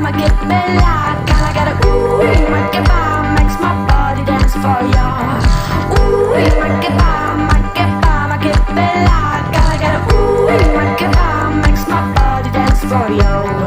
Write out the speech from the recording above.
ma che bella, gotta get a ooh, makes my body dance for ya. Ooh, ma che bella, gotta get a ooh, makes my body dance for you.